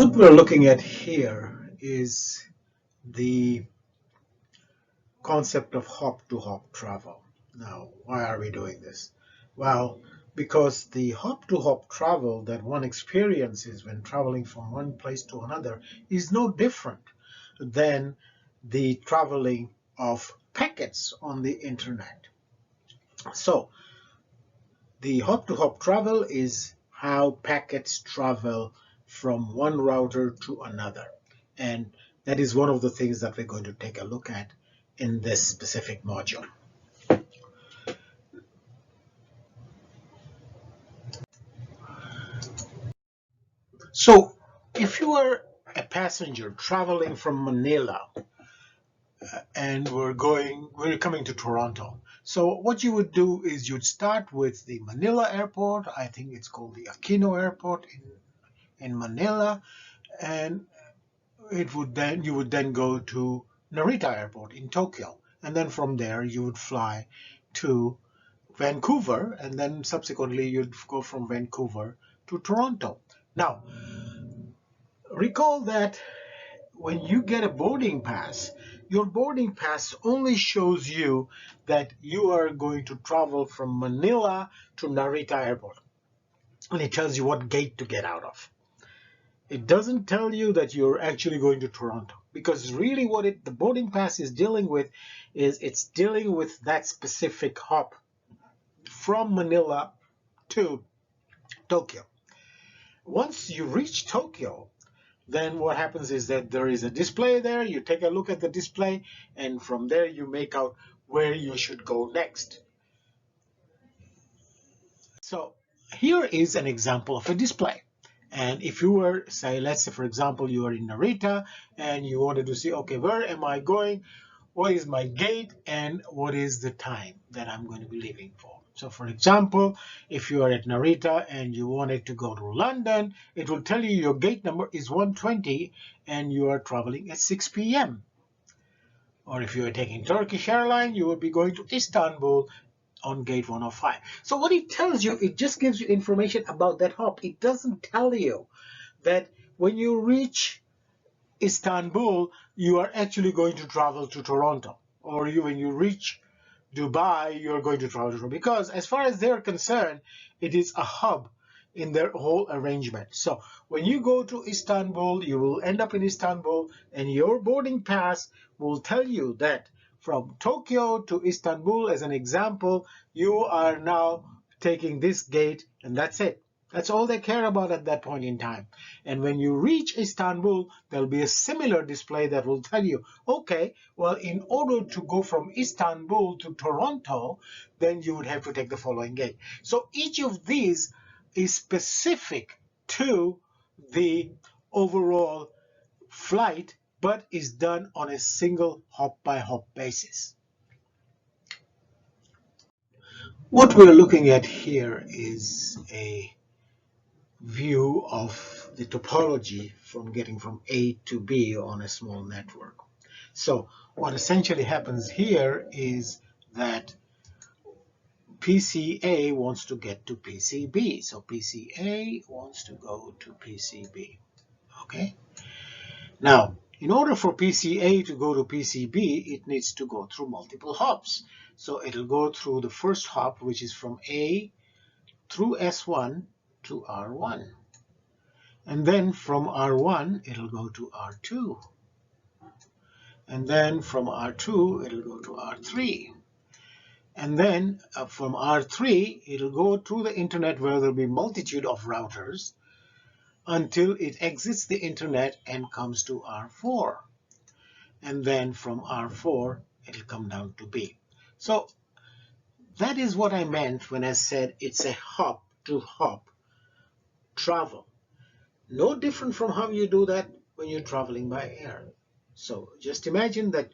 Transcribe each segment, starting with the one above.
What we're looking at here is the concept of hop-to-hop travel. Now, why are we doing this? Well, because the hop-to-hop travel that one experiences when traveling from one place to another is no different than the traveling of packets on the internet. So, the hop-to-hop travel is how packets travel from one router to another. And that is one of the things that we're going to take a look at in this specific module. So if you are a passenger traveling from Manila and we're coming to Toronto. So what you would do is you'd start with the Manila airport. I think it's called the Aquino airport in Manila. And you would then go to Narita Airport in Tokyo, and then from there you would fly to Vancouver, and then subsequently you'd go from Vancouver to Toronto. Now, recall that when you get a boarding pass, your boarding pass only shows you that you are going to travel from Manila to Narita Airport, and it tells you what gate to get out of. It doesn't tell you that you're actually going to Toronto, because really what the boarding pass is dealing with is it's dealing with that specific hop from Manila to Tokyo. Once you reach Tokyo, then what happens is that there is a display there. You take a look at the display, and from there you make out where you should go next. So here is an example of a display. And if you were, say, let's say, for example, you are in Narita and you wanted to see, okay, where am I going? What is my gate? And what is the time that I'm going to be leaving for? So, for example, if you are at Narita and you wanted to go to London, it will tell you your gate number is 120 and you are traveling at 6 p.m. Or if you are taking Turkish Airlines, you will be going to Istanbul on gate 105. So what it tells you, it just gives you information about that hop. It doesn't tell you that when you reach Istanbul, you are actually going to travel to Toronto. Or when you reach Dubai, you're going to travel to Toronto. Because as far as they're concerned, it is a hub in their whole arrangement. So when you go to Istanbul, you will end up in Istanbul, and your boarding pass will tell you that from Tokyo to Istanbul, as an example, you are now taking this gate, and that's it. That's all they care about at that point in time. And when you reach Istanbul, there'll be a similar display that will tell you, okay, well, in order to go from Istanbul to Toronto, then you would have to take the following gate. So each of these is specific to the overall flight, but is done on a single hop-by-hop basis. What we're looking at here is a view of the topology from getting from A to B on a small network. So what essentially happens here is that PCA wants to get to PCB. So PCA wants to go to PCB. Okay? Now, in order for PCA to go to PCB, it needs to go through multiple hops. So it'll go through the first hop, which is from A through S1 to R1. And then from R1, it'll go to R2. And then from R2, it'll go to R3. And then from R3, it'll go through the internet where there'll be multitude of routers until it exits the internet and comes to R4. And then from R4, it'll come down to B. So that is what I meant when I said it's a hop-to-hop travel. No different from how you do that when you're traveling by air. So just imagine that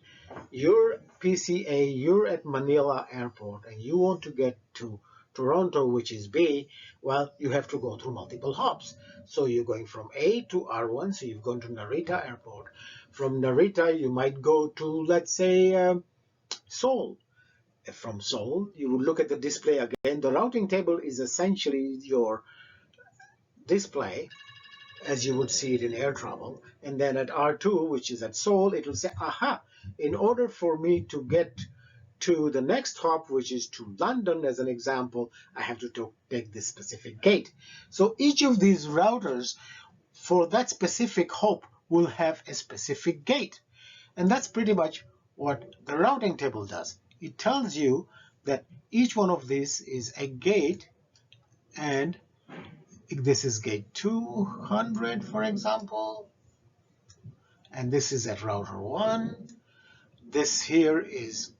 you're PCA, you're at Manila Airport, and you want to get to Toronto, which is B. Well, you have to go through multiple hops. So you're going from A to R1, so you've gone to Narita Airport. From Narita, you might go to, let's say, Seoul. From Seoul, you would look at the display again. The routing table is essentially your display, as you would see it in air travel. And then at R2, which is at Seoul, it will say, aha, in order for me to get to the next hop, which is to London, as an example, I have to take this specific gate. So each of these routers for that specific hop will have a specific gate. And that's pretty much what the routing table does. It tells you that each one of these is a gate, and this is gate 200, for example, and this is at router 1. This here is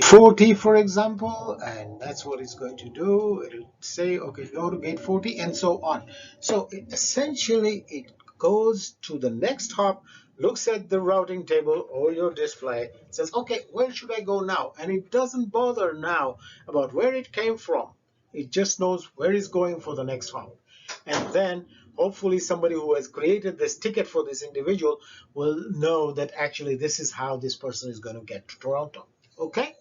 40, for example, and that's what it's going to do. It'll say, okay, go to gate 40, and so on. So essentially it goes to the next hop, looks at the routing table or your display, says, okay, where should I go now? And it doesn't bother now about where it came from. It just knows where it's going for the next hop. And then hopefully somebody who has created this ticket for this individual will know that actually this is how this person is going to get to Toronto. Okay?